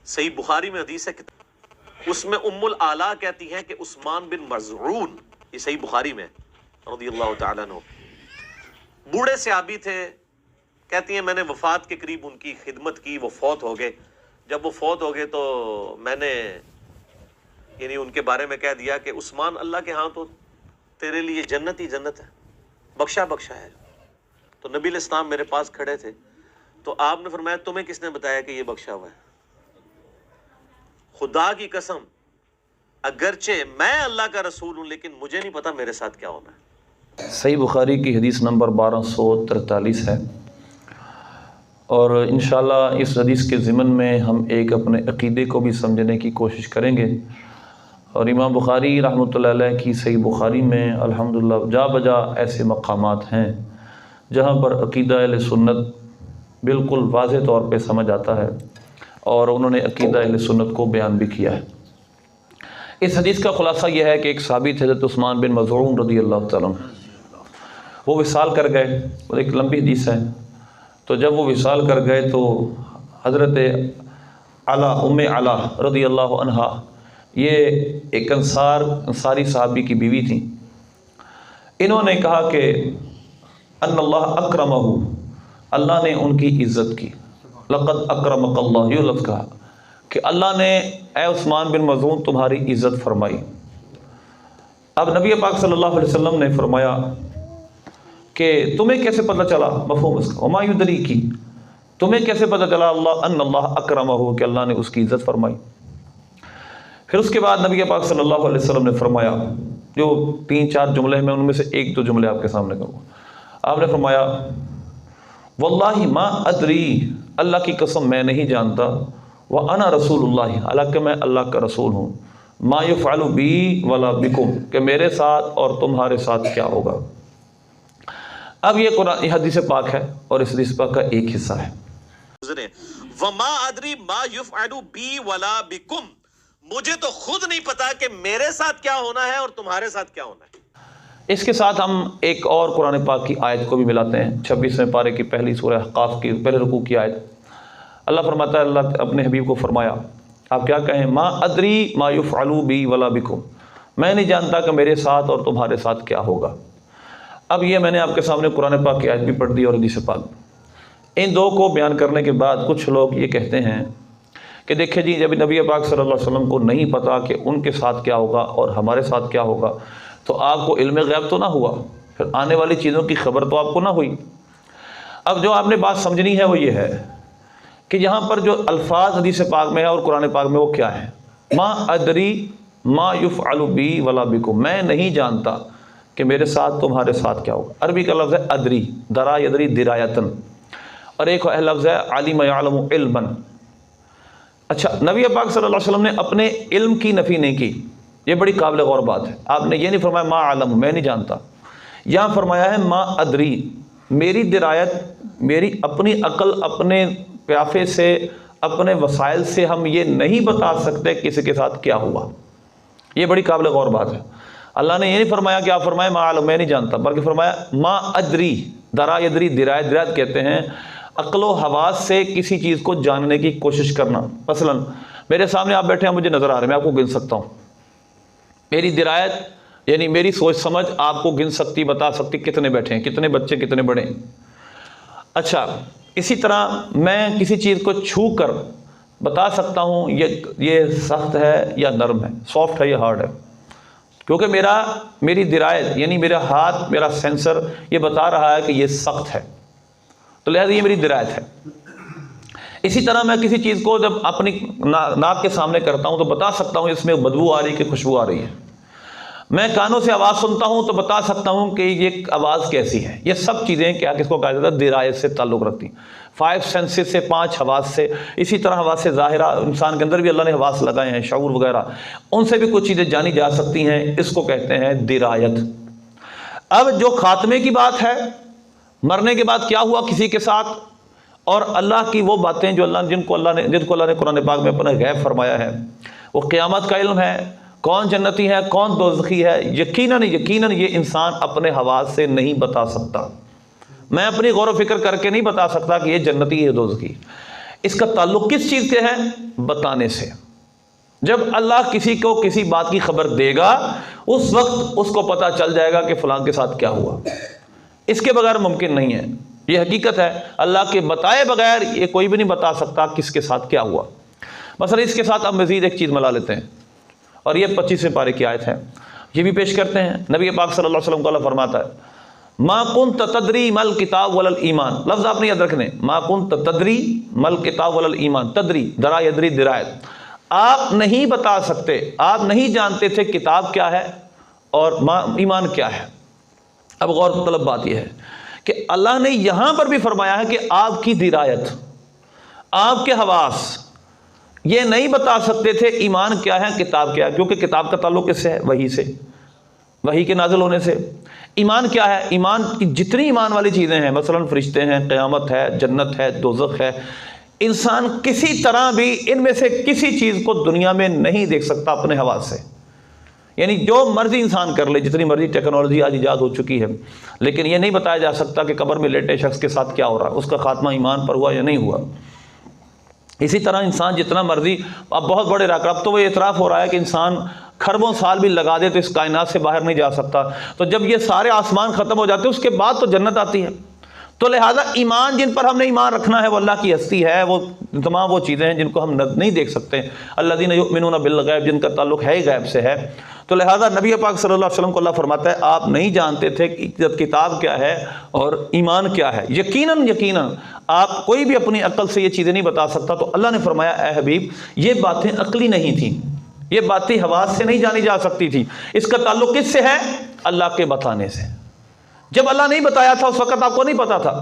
صحیح بخاری میں حدیث ہے، اس میں ام العلا کہتی ہیں کہ عثمان بن مظعون، یہ صحیح بخاری میں رضی اللہ تعالیٰ عنہ، بوڑھے صحابی تھے، کہتی ہیں میں نے وفات کے قریب ان کی خدمت کی، وہ فوت ہو گئے۔ جب وہ فوت ہو گئے تو میں نے یعنی ان کے بارے میں کہہ دیا کہ عثمان اللہ کے ہاں تو تیرے لیے جنت ہی جنت ہے، بخشا بخشا ہے۔ تو نبی علیہ السلام میرے پاس کھڑے تھے، تو آپ نے فرمایا تمہیں کس نے بتایا کہ یہ بخشا ہوا ہے؟ خدا کی قسم اگرچہ میں اللہ کا رسول ہوں لیکن مجھے نہیں پتا میرے ساتھ کیا ہونا ہے۔ صحیح بخاری کی حدیث نمبر 1243 ہے، اور انشاءاللہ اس حدیث کے ضمن میں ہم ایک اپنے عقیدے کو بھی سمجھنے کی کوشش کریں گے۔ اور امام بخاری رحمۃ اللہ علیہ کی صحیح بخاری میں الحمدللہ جا بجا ایسے مقامات ہیں جہاں پر عقیدہ اہل سنت بالکل واضح طور پہ سمجھ آتا ہے، اور انہوں نے عقیدہ اہل سنت کو بیان بھی کیا ہے۔ اس حدیث کا خلاصہ یہ ہے کہ ایک صحابی تھے حضرت عثمان بن مظعون رضی اللہ تعالیٰ عنہ، وہ وصال کر گئے، وہ ایک لمبی حدیث ہے۔ تو جب وہ وصال کر گئے تو حضرت علا ام علا رضی اللہ عنہا، یہ ایک انصاری صحابی کی بیوی تھیں، انہوں نے کہا کہ ان اللہ اکرمہ، اللہ نے ان کی عزت کی، لقد اکرمک اللہ، یہ لفظ کہا کہ اللہ نے اے عثمان بن مظعون تمہاری عزت فرمائی۔ اب نبی پاک صلی اللہ علیہ وسلم نے فرمایا کہ تمہیں کیسے پتہ چلا، مفہوم اس کا، وما یدریکی، تمہیں کیسے پتہ چلا اللہ ان اللہ اکرمہ کہ اللہ نے اس کی عزت فرمائی؟ پھر اس کے بعد نبی پاک صلی اللہ علیہ وسلم نے فرمایا، جو 3-4 جملے میں ان میں سے 1-2 جملے آپ کے سامنے کروں۔ آپ نے فرمایا واللہ ما ادری، اللہ کی قسم میں نہیں جانتا، وانا رسول اللہ، حالانکہ میں اللہ کا رسول ہوں، ما یفعل بی ولا بکم، کہ میرے ساتھ اور تمہارے ساتھ کیا ہوگا۔ اب یہ قرآن حدیث پاک ہے، اور اس حدیث پاک کا ایک حصہ ہے وما ادری ما یفعل بی ولا بکم، مجھے تو خود نہیں پتا کہ میرے ساتھ کیا ہونا ہے اور تمہارے ساتھ کیا ہونا ہے۔ اس کے ساتھ ہم ایک اور قرآن پاک کی آیت کو بھی ملاتے ہیں، 26ویں پارے کی پہلی سورہ احقاف کی پہلے رکوع کی آیت۔ اللہ فرماتا ہے، اللہ اپنے حبیب کو فرمایا، آپ کیا کہیں، ما ادری ما یفعل بی ولا بکم، میں نہیں جانتا کہ میرے ساتھ اور تمہارے ساتھ کیا ہوگا۔ اب یہ میں نے آپ کے سامنے قرآن پاک کی آیت بھی پڑھ دی اور حدیث پاک، ان دو کو بیان کرنے کے بعد کچھ لوگ یہ کہتے ہیں کہ دیکھیں جی، جب نبی پاک صلی اللہ علیہ وسلم کو نہیں پتا کہ ان کے ساتھ کیا ہوگا اور ہمارے ساتھ کیا ہوگا، تو آپ کو علم غیب تو نہ ہوا، پھر آنے والی چیزوں کی خبر تو آپ کو نہ ہوئی۔ اب جو آپ نے بات سمجھنی ہے وہ یہ ہے کہ یہاں پر جو الفاظ حدیث پاک میں ہے اور قرآن پاک میں وہ کیا ہے، ما ادری ما یفعل بی ولا بکم، میں نہیں جانتا کہ میرے ساتھ تمہارے ساتھ کیا ہوگا۔ عربی کا لفظ ہے ادری، درا یدری درایتن، اور ایک لفظ ہے علم یعلم علما۔ اچھا، نبی پاک صلی اللہ علیہ وسلم نے اپنے علم کی نفی نہیں کی، یہ بڑی قابل غور بات ہے۔ آپ نے یہ نہیں فرمایا ما علم، میں نہیں جانتا، یہاں فرمایا ہے ما ادری، میری درایت، میری اپنی عقل، اپنے پیافے سے، اپنے وسائل سے ہم یہ نہیں بتا سکتے کسی کے ساتھ کیا ہوا۔ یہ بڑی قابل غور بات ہے۔ اللہ نے یہ نہیں فرمایا کہ آپ فرمائیں ما علم، میں نہیں جانتا، بلکہ فرمایا ما ادری، درا یدری درایت، درایت کہتے ہیں عقل و حواس سے کسی چیز کو جاننے کی کوشش کرنا۔ مثلا میرے سامنے آپ بیٹھے ہیں، مجھے نظر آ رہے ہیں، میں آپ کو گن سکتا ہوں، میری درایت یعنی میری سوچ سمجھ آپ کو گن سکتی، بتا سکتی کتنے بیٹھے ہیں، کتنے بچے، کتنے بڑے ہیں۔ اچھا، اسی طرح میں کسی چیز کو چھو کر بتا سکتا ہوں یہ سخت ہے یا نرم ہے، سافٹ ہے یا ہارڈ ہے، کیونکہ میری درایت یعنی میرا ہاتھ، میرا سینسر یہ بتا رہا ہے کہ یہ سخت ہے، تو لہذا یہ میری درایت ہے۔ اسی طرح میں کسی چیز کو جب اپنی ناک کے سامنے کرتا ہوں تو بتا سکتا ہوں اس میں بدبو آ رہی ہے کہ خوشبو آ رہی ہے۔ میں کانوں سے آواز سنتا ہوں تو بتا سکتا ہوں کہ یہ آواز کیسی ہے۔ یہ سب چیزیں کیا کس کو کہا جاتا ہے، درایت سے تعلق رکھتی ہیں، 5 سینسز سے، 5 حواس سے۔ اسی طرح حواس ظاہرہ، انسان کے اندر بھی اللہ نے حواس لگائے ہیں، شعور وغیرہ، ان سے بھی کچھ چیزیں جانی جا سکتی ہیں، اس کو کہتے ہیں درایت۔ اب جو خاتمے کی بات ہے، مرنے کے بعد کیا ہوا کسی کے ساتھ، اور اللہ کی وہ باتیں جو جن کو اللہ نے قرآن پاک میں اپنا غیب فرمایا ہے، وہ قیامت کا علم ہے، کون جنتی ہے کون دوزخی ہے، یقیناً یہ انسان اپنے حواس سے نہیں بتا سکتا۔ میں اپنی غور و فکر کر کے نہیں بتا سکتا کہ یہ جنتی ہے دوزخی۔ اس کا تعلق کس چیز سے ہے؟ بتانے سے۔ جب اللہ کسی کو کسی بات کی خبر دے گا اس وقت اس کو پتہ چل جائے گا کہ فلاں کے ساتھ کیا ہوا، اس کے بغیر ممکن نہیں ہے، یہ حقیقت ہے۔ اللہ کے بتائے بغیر یہ کوئی بھی نہیں بتا سکتا کس کے ساتھ کیا ہوا۔ مثلا اس کے ساتھ اب مزید ایک چیز ملا لیتے ہیں، اور یہ 25ویں پارے کی آیت ہے، یہ بھی پیش کرتے ہیں۔ نبی پاک صلی اللہ علیہ وسلم کو اللہ فرماتا ہے ما کنت تدری مل کتاب ولل ایمان، لفظ آپ نے یاد رکھنے، ما کنت تدری مل کتاب ولل ایمان، تدری درا یدری درایت، آپ نہیں بتا سکتے، آپ نہیں جانتے تھے کتاب کیا ہے اور ایمان کیا ہے۔ اب غور طلب بات یہ ہے کہ اللہ نے یہاں پر بھی فرمایا ہے کہ آپ کی درایت، آپ کے حواس یہ نہیں بتا سکتے تھے ایمان کیا ہے کتاب کیا ہے، کیونکہ کتاب کا تعلق کس سے ہے؟ وحی سے، وحی کے نازل ہونے سے۔ ایمان کیا ہے؟ ایمان کی جتنی ایمان والی چیزیں ہیں، مثلا فرشتے ہیں، قیامت ہے، جنت ہے، دوزخ ہے، انسان کسی طرح بھی ان میں سے کسی چیز کو دنیا میں نہیں دیکھ سکتا اپنے حواس سے۔ یعنی جو مرضی انسان کر لے، جتنی مرضی ٹیکنالوجی آج ایجاد ہو چکی ہے، لیکن یہ نہیں بتایا جا سکتا کہ قبر میں لیٹے شخص کے ساتھ کیا ہو رہا ہے، اس کا خاتمہ ایمان پر ہوا یا نہیں ہوا۔ اسی طرح انسان جتنا مرضی، اب بہت بڑے اب تو وہ اعتراف ہو رہا ہے کہ انسان کھربوں سال بھی لگا دے تو اس کائنات سے باہر نہیں جا سکتا، تو جب یہ سارے آسمان ختم ہو جاتے ہیں اس کے بعد تو جنت آتی ہے۔ تو لہٰذا ایمان جن پر ہم نے ایمان رکھنا ہے وہ اللہ کی ہستی ہے، وہ تمام وہ چیزیں ہیں جن کو ہم نہیں دیکھ سکتے، الذین یؤمنون بالغیب، جن کا تعلق ہے غیب سے ہے۔ تو لہٰذا نبی پاک صلی اللہ علیہ وسلم کو اللہ فرماتا ہے آپ نہیں جانتے تھے کہ کتاب کیا ہے اور ایمان کیا ہے، یقیناً آپ کوئی بھی اپنی عقل سے یہ چیزیں نہیں بتا سکتا۔ تو اللہ نے فرمایا اے حبیب یہ باتیں عقلی نہیں تھیں، یہ باتیں حواس سے نہیں جانی جا سکتی تھی، اس کا تعلق کس سے ہے؟ اللہ کے بتانے سے۔ جب اللہ نہیں بتایا تھا اس وقت آپ کو نہیں پتا تھا،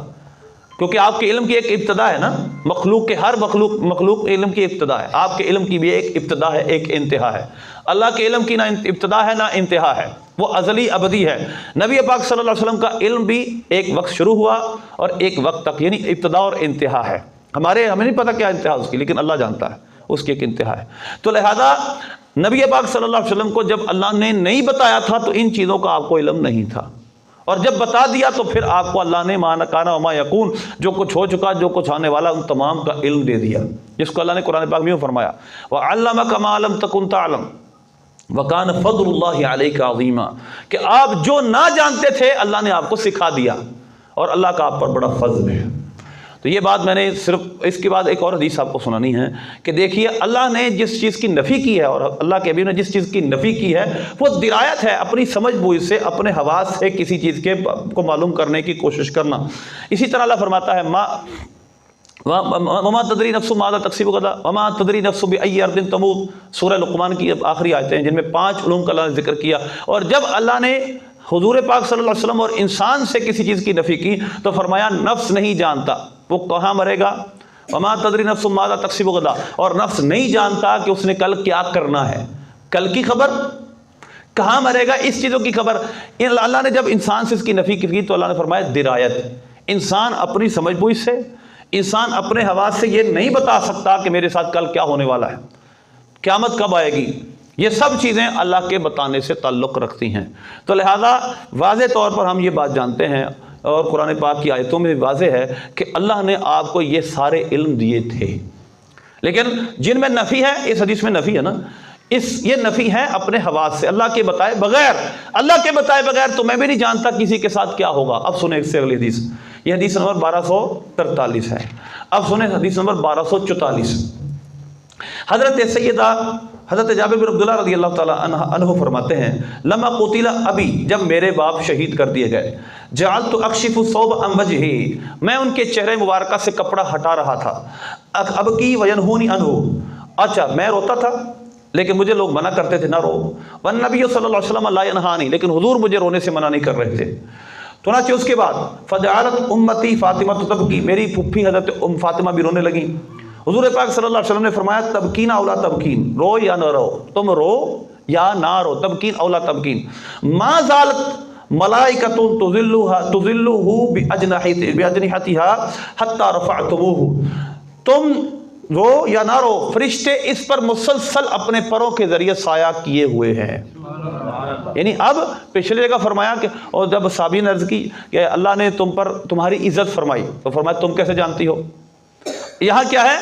کیونکہ آپ کے علم کی ایک ابتدا ہے نا، مخلوق کے ہر مخلوق علم کی ابتدا ہے، آپ کے علم کی بھی ایک ابتدا ہے، ایک انتہا ہے۔ اللہ کے علم کی نہ ابتدا ہے نہ انتہا ہے، وہ ازلی ابدی ہے۔ نبی پاک صلی اللہ علیہ وسلم کا علم بھی ایک وقت شروع ہوا اور ایک وقت تک، یعنی ابتدا اور انتہا ہے۔ ہمیں نہیں پتا کیا انتہا اس کی، لیکن اللہ جانتا ہے اس کی ایک انتہا ہے۔ تو لہذا نبی پاک صلی اللہ علیہ وسلم کو جب اللہ نے نہیں بتایا تھا تو ان چیزوں کا آپ کو علم نہیں تھا، اور جب بتا دیا تو پھر آپ کو اللہ نے ما کان وما یکون، جو کچھ ہو چکا جو کچھ آنے والا ان تمام کا علم دے دیا، جس کو اللہ نے قرآن پاک میں فرمایا وَعَلَّمَكَ مَا لَمْ تَكُنْ تَعْلَمْ وَكَانَ فَضْلُ اللَّهِ عَلَيْكَ عَظِيمًا، کہ آپ جو نہ جانتے تھے اللہ نے آپ کو سکھا دیا، اور اللہ کا آپ پر بڑا فضل ہے۔ تو یہ بات میں نے صرف اس کے بعد ایک اور حدیث آپ کو سنانی ہے کہ دیکھیے اللہ نے جس چیز کی نفی کی ہے اور اللہ کے حبیب نے جس چیز کی نفی کی ہے وہ درایت ہے، اپنی سمجھ بوجھ سے، اپنے حواس سے کسی چیز کے کو معلوم کرنے کی کوشش کرنا۔ اسی طرح اللہ فرماتا ہے وما تدری نفس ماذا تکسب غدا وما تدری نفس بأی ارض تموت، سورہ لقمان کی آخری آیتیں ہیں جن میں 5 علوم کا اللہ نے ذکر کیا، اور جب اللہ نے حضور پاک صلی اللہ علیہ وسلم اور انسان سے کسی چیز کی نفی کی تو فرمایا نفس نہیں جانتا وہ کہاں مرے گا، وما تدری نفس ماذا تکسب غدا، اور نفس نہیں جانتا کہ اس نے کل کیا کرنا ہے، کل کی خبر، کہاں مرے گا، اس چیزوں کی خبر۔ اللہ نے جب انسان سے اس کی نفی کی تو اللہ نے فرمایا درایت، انسان اپنی سمجھ بوجھ سے، انسان اپنے حواس سے یہ نہیں بتا سکتا کہ میرے ساتھ کل کیا ہونے والا ہے، قیامت کب آئے گی، یہ سب چیزیں اللہ کے بتانے سے تعلق رکھتی ہیں۔ تو لہذا واضح طور پر ہم یہ بات جانتے ہیں اور قرآن پاک کی آیتوں میں واضح ہے کہ اللہ نے آپ کو یہ سارے علم دیے تھے، لیکن جن میں نفی ہے، اس حدیث میں نفی ہے نا، یہ نفی ہے اپنے حواس سے، اللہ کے بتائے بغیر تو میں بھی نہیں جانتا کسی کے ساتھ کیا ہوگا۔ اب سنیں اس سے اگلی حدیث، یہ حدیث نمبر 1243 ہے۔ اب سنیں حدیث نمبر 1244۔ حضرت جابر بن عبداللہ رضی اللہ تعالیٰ عنہ فرماتے ہیں لما قتل ابی، جب میرے باپ شہید کر دیے گئے، جعلت اکشف الثوب عن وجہی، میں ان کے چہرے مبارکہ سے کپڑا ہٹا رہا تھا، ابکی وینہونی عنہ، اچھا میں روتا تھا لیکن مجھے لوگ منع کرتے تھے نہ رو، والنبی صلی اللہ علیہ وسلم لا ینہانی، لیکن حضور مجھے رونے سے منع نہیں کر رہے تھے۔ چنانچہ اس کے بعد فجعلت امتی فاطمہ تبکی، میری پھپھی حضرت فاطمہ بھی رونے لگیں۔ حضور پاک صلی اللہ علیہ وسلم نے فرمایا تبکین اولا تبکین، رو یا نہ رو، تم رو یا نہ رو، تبکین اولا تبکین، ما زالت ملائکۃ تظلہ باجنحتها حتی رفعتموہ، تم رو یا نہ رو، فرشتے اس پر مسلسل اپنے پروں کے ذریعے سایہ کیے ہوئے ہیں۔ یعنی اب پچھلے جگہ فرمایا کہ اور جب صحابی نے عرض کی کہ اللہ نے تم پر تمہاری عزت فرمائی تو فرمایا تم کیسے جانتی ہو؟ یہاں کیا ہے؟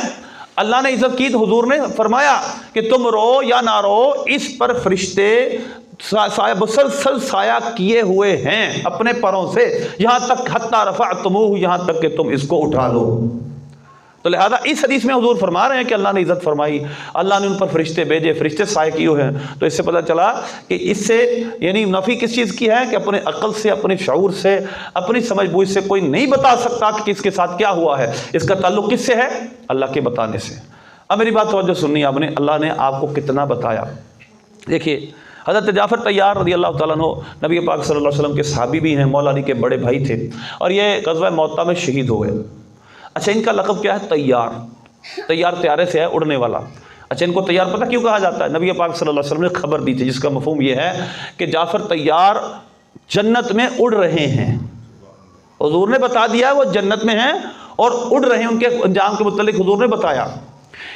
اللہ نے عزت کی تو حضور نے فرمایا کہ تم رو یا نہ رو، اس پر فرشتے مسلسل سایہ کیے ہوئے ہیں اپنے پروں سے، یہاں تک حتی رفعتموہ، یہاں تک کہ تم اس کو اٹھا لو۔ تو لہذا اس حدیث میں حضور فرما رہے ہیں کہ اللہ نے عزت فرمائی، اللہ نے ان پر فرشتے بھیجے، فرشتے سایہ کیے ہوئے ہیں۔ تو اس سے پتہ چلا کہ اس سے یعنی نفی کس چیز کی ہے کہ اپنے عقل سے، اپنے شعور سے، اپنی سمجھ بوجھ سے کوئی نہیں بتا سکتا کہ کس کے ساتھ کیا ہوا ہے، اس کا تعلق کس سے ہے؟ اللہ کے بتانے سے۔ اب میری بات توجہ سننی آپ نے، اللہ نے آپ کو کتنا بتایا۔ دیکھیے حضرت جعفر طیار رضی اللہ تعالیٰ عنہ نبی پاک صلی اللہ علیہ وسلم کے صحابی بھی ہیں، مولا علی کے بڑے بھائی تھے، اور یہ غزوہ موطا میں شہید ہوئے۔ اچھا ان کا لقب کیا ہے؟ طیار۔ طیار طیارے سے ہے، اڑنے والا۔ اچھا ان کو طیار پتہ کیوں کہا جاتا ہے؟ نبی پاک صلی اللہ علیہ وسلم نے خبر دی تھی، جس کا مفہوم یہ ہے کہ جعفر طیار جنت میں اڑ رہے ہیں۔ حضور نے بتا دیا وہ جنت میں ہیں اور اڑ رہے ہیں، ان کے انجام کے متعلق حضور نے بتایا۔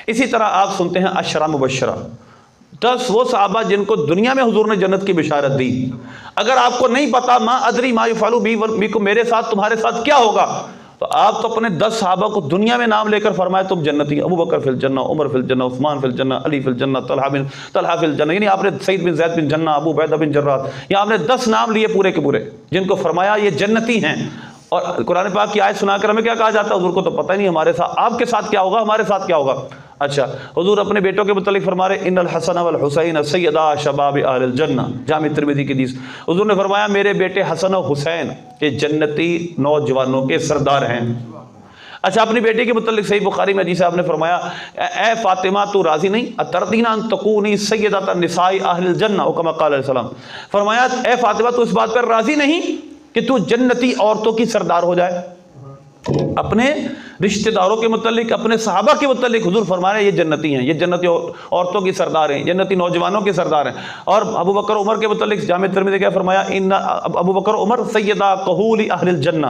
اسی طرح آپ سنتے ہیں عشرہ مبشرہ، 10 وہ صحابہ جن کو دنیا میں حضور نے جنت کی بشارت دی۔ اگر آپ کو نہیں پتا ما ادری ما یفعل بی کو، میرے ساتھ تمہارے ساتھ کیا ہوگا، تو آپ تو اپنے 10 صحابہ کو دنیا میں نام لے کر فرمائے تم جنتی، ابو بکر فی الجنہ، عمر فی الجنہ، عثمان فی الجنہ، علی فی الجنہ، طلحہ فی الجنہ، یعنی آپ نے سعید بن زید بن جنہ، ابو عبیدہ بن جراح، یا آپ نے 10 نام لیے پورے کے پورے جن کو فرمایا یہ جنتی ہیں۔ اور قرآن پاک کی آیت سنا کر ہمیں کیا کہا جاتا ہے؟ حضور کو تو پتہ ہی نہیں ہمارے ساتھ آپ کے ساتھ کیا ہوگا، ہمارے ساتھ کیا ہوگا۔ اچھا حضور اپنے بیٹوں کے متعلق فرما رہے ان الحسن والحسین سیدا شباب اہل الجنہ، جامع ترمذی کی حدیث۔ حضور نے فرمایا میرے بیٹے حسن و حسین یہ جنتی نوجوانوں کے سردار ہیں۔ اچھا اپنی بیٹی کے متعلق صحیح بخاری میں حدیث ہے، آپ نے فرمایا اے فاطمہ تو راضی نہیں، اتردین ان تکونی سیدۃ النساء اہل الجنہ، او کما قال علیہ السلام، فرمایا اے فاطمہ تو اس بات پر راضی نہیں کہ تو جنتی عورتوں کی سردار ہو جائے۔ اپنے رشتہ داروں کے متعلق، اپنے صحابہ کے متعلق حضور فرما رہے ہیں یہ جنتی ہیں، یہ جنتی عورتوں کی سردار ہیں، جنتی نوجوانوں کے سردار ہیں۔ اور ابو بکر عمر کے متعلق جامع ترمذی کیا فرمایا ان ابو بکر عمر سیدہ کہول اہل الجنہ،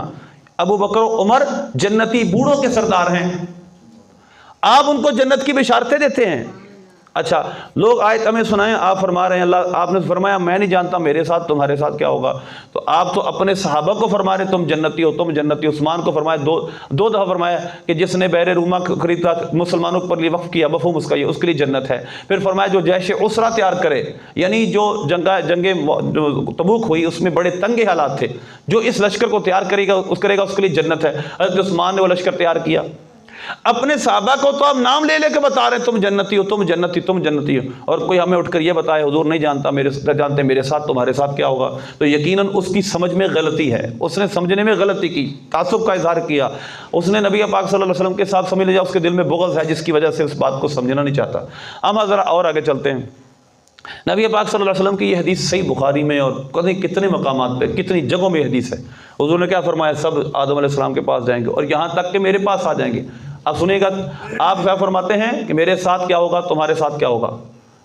ابو بکر عمر جنتی بوڑھوں کے سردار ہیں، آپ ان کو جنت کی بشارتیں دیتے ہیں۔ اچھا لوگ آیت ہمیں سنائیں، آپ فرما رہے ہیں اللہ آپ نے فرمایا میں نہیں جانتا میرے ساتھ تمہارے ساتھ کیا ہوگا، تو آپ تو اپنے صحابہ کو فرما رہے تم جنتی ہو، تم جنتی ہو۔ عثمان کو فرمایا دو دفعہ فرمایا کہ جس نے بحر روما خریدا مسلمانوں پر لیے وقف کیا، مفہوم اس کا یہ، اس کے لیے جنت ہے۔ پھر فرمایا جو جیش عسرہ تیار کرے، یعنی جو جنگ تبوک ہوئی اس میں بڑے تنگ حالات تھے، جو اس لشکر کو تیار کرے گا اس کے لیے جنت ہے۔ حضرت عثمان نے وہ لشکر تیار کیا۔ اپنے صحابہ کو تو آپ نام لے لے کے بتا رہے ہیں تم جنتی ہو، تم جنتی، تم جنتی ہو، اور کوئی ہمیں اٹھ کر یہ بتائے حضور نہیں جانتے میرے ساتھ تمہارے ساتھ کیا ہوگا، تو یقیناً اس کی سمجھ میں غلطی ہے، اس نے سمجھنے میں غلطی کی، تعصب کا اظہار کیا، اس نے نبی پاک صلی اللہ علیہ وسلم کے ساتھ سمجھ لیا، اس کے دل میں بغض ہے جس کی وجہ سے اس بات کو سمجھنا نہیں چاہتا۔ ہم ذرا اور آگے چلتے ہیں۔ نبی پاک صلی اللہ علیہ وسلم کی یہ حدیث صحیح بخاری میں اور کتنے مقامات پہ کتنی جگہوں میں حدیث ہے۔ حضور نے کیا فرمایا؟ سب آدم علیہ السلام کے پاس جائیں گے اور یہاں تک کہ میرے پاس آ جائیں گے۔ اب سنیے گا آپ کیا فرماتے ہیں کہ میرے ساتھ کیا ہوگا، تمہارے ساتھ کیا ہوگا،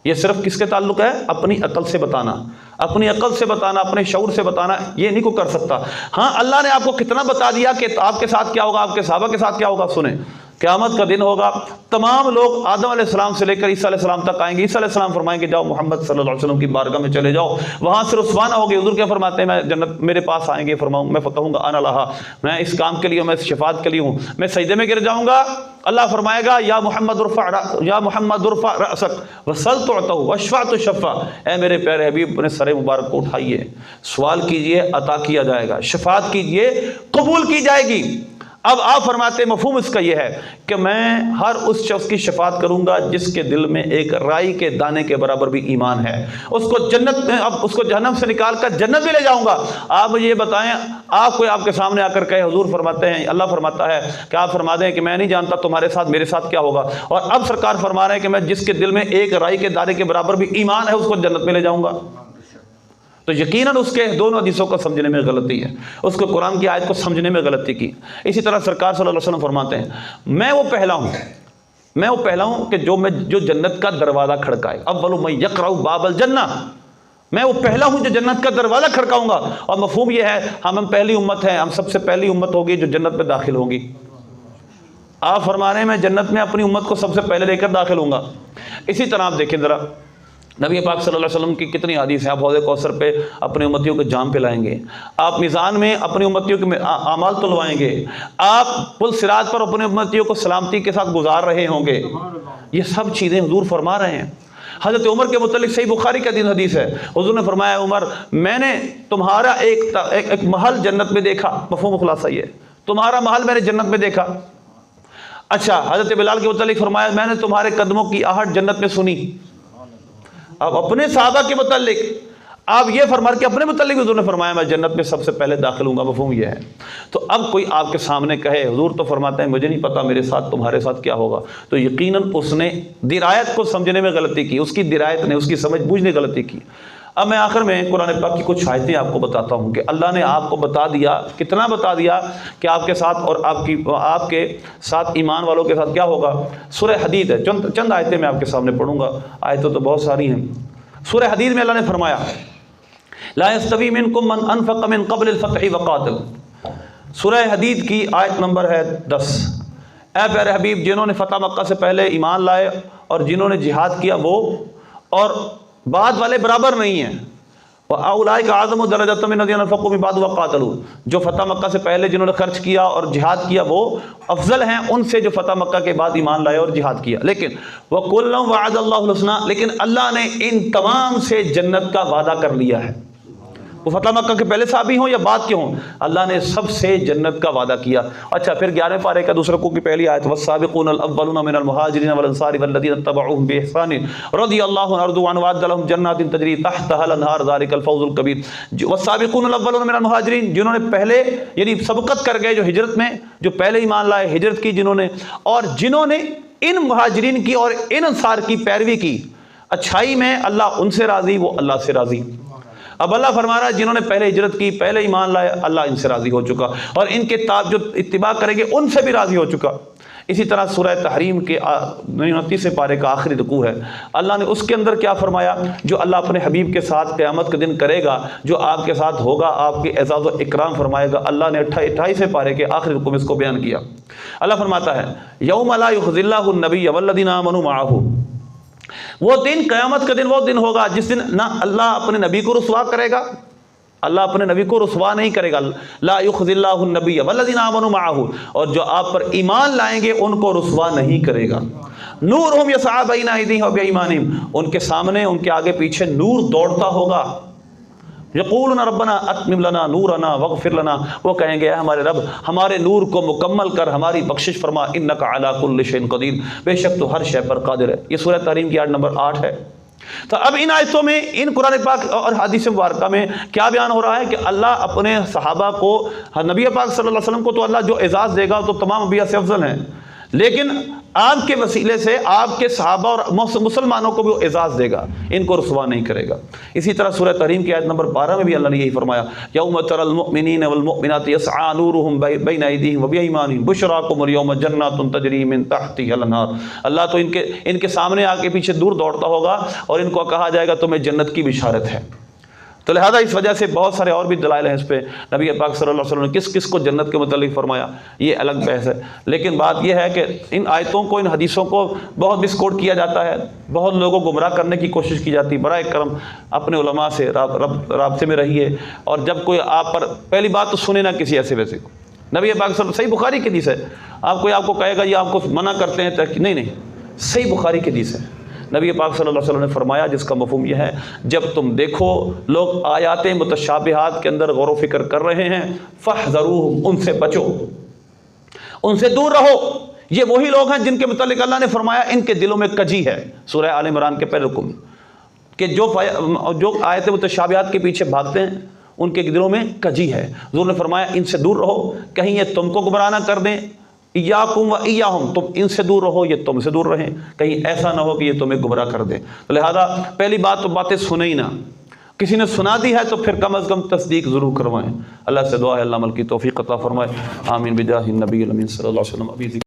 یہ صرف کس کے تعلق ہے؟ اپنی عقل سے بتانا، اپنی عقل سے بتانا، اپنے شعور سے بتانا، یہ نہیں کوئی کر سکتا۔ ہاں اللہ نے آپ کو کتنا بتا دیا کہ آپ کے ساتھ کیا ہوگا، آپ کے صحابہ کے ساتھ کیا ہوگا۔ سنیں قیامت کا دن ہوگا، تمام لوگ آدم علیہ السلام سے لے کر عیسیٰ علیہ السلام تک آئیں گے، عیسیٰ علیہ السلام فرمائیں گے جاؤ محمد صلی اللہ علیہ وسلم کی بارگاہ میں چلے جاؤ، وہاں سے رسوانا ہوگی۔ حضور کیا فرماتے ہیں؟ میں جنت میرے پاس آئیں گے، فرماؤں میں کہوں گا انا لہا، میں اس کام کے لیے ہوں، میں اس شفاعت کے لیے ہوں، میں سجدے میں گر جاؤں گا، اللہ فرمائے گا یا محمد ارفع رأسک وسل تعطى واشفع تشفع، اے میرے پیارے حبیب اپنے سر مبارک کو اٹھائیے، سوال کیجئے عطا کیا جائے گا، شفاعت کیجئے قبول کی جائے گی۔ اب آپ فرماتے ہیں مفہوم اس کا یہ ہے کہ میں ہر اس شخص کی شفاعت کروں گا جس کے دل میں ایک رائی کے دانے کے برابر بھی ایمان ہے، اس کو جنت میں، اب اس کو جہنم سے نکال کر جنت میں لے جاؤں گا۔ آپ مجھے یہ بتائیں، آپ کوئی آپ کے سامنے آ کر کہے، حضور فرماتے ہیں، اللہ فرماتا ہے کہ آپ فرما دیں کہ میں نہیں جانتا تمہارے ساتھ میرے ساتھ کیا ہوگا، اور اب سرکار فرما رہے ہیں کہ میں جس کے دل میں ایک رائی کے دانے کے برابر بھی ایمان ہے اس کو جنت میں لے جاؤں گا۔ تو یقیناً اس کے دونوں حدیثوں کو سمجھنے میں غلطی ہے، اس کو قرآن کی آیت کو سمجھنے میں غلطی کی۔ اسی طرح سرکار صلی اللہ علیہ وسلم فرماتے ہیں میں وہ پہلا ہوں کہ جو جنت کا دروازہ کھڑکائے، اول من یقرع باب الجنہ، میں وہ پہلا ہوں جو جنت کا دروازہ کھڑکاؤں گا۔ اور مفہوم یہ ہے ہم پہلی امت ہیں، ہم سب سے پہلی امت ہوگی جو جنت میں داخل ہوگی۔ آپ فرما رہے ہیں میں جنت میں اپنی امت کو سب سے پہلے لے کر داخل ہوں گا۔ اسی طرح آپ دیکھیں ذرا نبی پاک صلی اللہ علیہ وسلم کی کتنی حدیث ہیں، آپ حوض کوثر پہ اپنی امتیوں کو جام پلائیں گے، آپ میزان میں اپنی امتیوں کے اعمال تلوائیں گے، آپ پل صراط پر اپنی امتیوں کو سلامتی کے ساتھ گزار رہے ہوں گے. یہ سب چیزیں حضور فرما رہے ہیں. حضرت عمر کے متعلق صحیح بخاری کا حدیث ہے، حضور نے فرمایا عمر میں نے تمہارا ایک محل جنت میں دیکھا. مفہوم خلاصہ یہ، تمہارا محل میں نے جنت میں دیکھا. اچھا حضرت بلال کے متعلق فرمایا میں نے تمہارے قدموں کی آہٹ جنت میں سنی. اب اپنے صحابہ کے متعلق آپ یہ فرما کہ اپنے متعلق حضور نے فرمایا میں جنت میں سب سے پہلے داخل ہوں گا. مفہوم یہ ہے. تو اب کوئی آپ کے سامنے کہے حضور تو فرماتے ہیں مجھے نہیں پتا میرے ساتھ تمہارے ساتھ کیا ہوگا، تو یقیناً اس نے درایت کو سمجھنے میں غلطی کی، اس کی درایت نے، اس کی سمجھ بوجھ نے غلطی کی. اب میں آخر میں قرآن پاک کی کچھ آیتیں آپ کو بتاتا ہوں کہ اللہ نے آپ کو بتا دیا، کتنا بتا دیا کہ آپ کے ساتھ اور آپ کے ساتھ ایمان والوں کے ساتھ کیا ہوگا. سورہ حدید ہے، چند آیتیں میں آپ کے سامنے پڑھوں گا، آیتیں تو بہت ساری ہیں. سورہ حدید میں اللہ نے فرمایا لا یستوی منکم من انفق من قبل الفتح وقاتل. سورہ حدید کی آیت نمبر ہے 10. اے پیارے حبیب جنہوں نے فتح مکہ سے پہلے ایمان لائے اور جنہوں نے جہاد کیا وہ اور بعد والے برابر نہیں ہیں. وَأُولَٰئِكَ أَعْظَمُ دَرَجَةً مِّنَ الَّذِينَ أَنفَقُوا مِن بَعْدُ وَقَاتَلُوا. جو فتح مکہ سے پہلے جنہوں نے خرچ کیا اور جہاد کیا وہ افضل ہیں ان سے جو فتح مکہ کے بعد ایمان لائے اور جہاد کیا. لیکن وَكُلًّا وَعَدَ اللَّهُ الْحُسْنَىٰ، لیکن اللہ نے ان تمام سے جنت کا وعدہ کر لیا ہے. وہ فتح مکہ کے پہلے صحابی ہوں یا بعد کے ہوں، اللہ نے سب سے جنت کا وعدہ کیا. اچھا پھر 11 پارے کا دوسرے رکوع کی پہلی آیت والسابقون الاولون من المہاجرین والانصار والذین اتبعوهم باحسان رضی اللہ عنہم ورضوا عنہ وأعد لهم جنات تجری تحتها الانہار ذلک الفوز الکبیر. والسابقون الاولون من المہاجرین جنہوں نے پہلے یعنی سبقت کر گئے جو ہجرت میں، جو پہلے ایمان لائے ہجرت کی جنہوں نے، اور جنہوں نے ان مہاجرین کی اور ان انصار کی پیروی کی اچھائی میں، اللہ ان سے راضی وہ اللہ سے راضی. اب اللہ فرما رہا ہے جنہوں نے پہلے ہجرت کی پہلے ایمان لائے اللہ ان سے راضی ہو چکا اور ان کے جو اتباع کریں گے ان سے بھی راضی ہو چکا. اسی طرح سورہ تحریم کے 29 پارے کا آخری رکوع ہے، اللہ نے اس کے اندر کیا فرمایا جو اللہ اپنے حبیب کے ساتھ قیامت کے دن کرے گا، جو آپ کے ساتھ ہوگا، آپ کے اعزاز و اکرام فرمائے گا. اللہ نے 28 پارے کے آخری رکوع میں اس کو بیان کیا. اللہ فرماتا ہے یوم لا یخزی اللہ النبی والذین آمنوا معہ. وہ دن قیامت کا دن وہ دن ہوگا جس دن نہ اللہ اپنے نبی کو رسوا کرے گا، اللہ اپنے نبی کو رسوا نہیں کرے گا. لا یخزی اللہ النبی والذین آمنوا معہ، اور جو آپ پر ایمان لائیں گے ان کو رسوا نہیں کرے گا. نورہم یسعی بین ایدیہم وبایمانہم، ان کے سامنے ان کے آگے پیچھے نور دوڑتا ہوگا. یقولون ربنا اتمم لنا نورنا واغفر لنا، وہ کہیں گے اے ہمارے رب ہمارے نور کو مکمل کر، ہماری بخشش فرما. انک علی کل شیء قدیر، بے شک تو ہر شے پر قادر ہے. یہ سورہ تحریم کی آیت نمبر 8 ہے. تو اب ان آیتوں میں ان قرآن پاک اور حدیث مبارکہ میں کیا بیان ہو رہا ہے کہ اللہ اپنے صحابہ کو، نبی پاک صلی اللہ علیہ وسلم کو تو اللہ جو اعزاز دے گا تو تمام انبیاء سے افضل ہیں، لیکن آپ کے وسیلے سے آپ کے صحابہ اور مسلمانوں کو بھی وہ اعزاز دے گا، ان کو رسوا نہیں کرے گا. اسی طرح سورہ تحریم کی آیت نمبر 12 میں بھی اللہ نے یہی فرمایا یوم تری المؤمنین والمؤمنات یسعی نورہم بین ایدیہم وبایمانہم بشراکم اليوم جنات تجری من تحتہا الانہار. اللہ تو ان کے سامنے آگے پیچھے دور دوڑتا ہوگا اور ان کو کہا جائے گا تمہیں جنت کی بشارت ہے. تو لہذا اس وجہ سے بہت سارے اور بھی دلائل ہیں اس پہ. نبی پاک صلی اللہ علیہ وسلم نے کس کس کو جنت کے متعلق فرمایا یہ الگ بحث ہے، لیکن بات یہ ہے کہ ان آیتوں کو، ان حدیثوں کو بہت مسکوٹ کیا جاتا ہے، بہت لوگوں کو گمراہ کرنے کی کوشش کی جاتی ہے. برائے کرم اپنے علماء سے رابطے میں رہیے، اور جب کوئی آپ پر پہلی بات تو سنے نہ کسی ایسے ویسے کو. نبی پاک صلی اللہ علیہ وسلم صحیح بخاری کی حدیث ہے، آپ کو کہے گا یہ آپ کو منع کرتے ہیں نہیں، صحیح بخاری کی حدیث ہے. نبی پاک صلی اللہ علیہ وسلم نے فرمایا جس کا مفہوم یہ ہے جب تم دیکھو لوگ آیات متشابہات کے اندر غور و فکر کر رہے ہیں فاحذروہم، ان سے بچو، ان سے دور رہو. یہ وہی لوگ ہیں جن کے متعلق اللہ نے فرمایا ان کے دلوں میں کجی ہے، سورہ آل عمران کے پہلے رکوع میں، کہ جو آیات متشابہات کے پیچھے بھاگتے ہیں ان کے دلوں میں کجی ہے. حضور نے فرمایا ان سے دور رہو، کہیں یہ تم کو گمراہ نہ کر دیں. ایاکم و ایاہم، تم ان سے دور رہو یہ تم سے دور رہیں، کہیں ایسا نہ ہو کہ یہ تمہیں گمراہ کر دے. لہذا پہلی بات تو باتیں سنیں ہی نہ، کسی نے سنا دی ہے تو پھر کم از کم تصدیق ضرور کروائیں. اللہ سے دعا ہے اللہ عمل کی توفیق عطا فرمائے. آمین بجاہ النبی الامین صلی اللہ علیہ وسلم.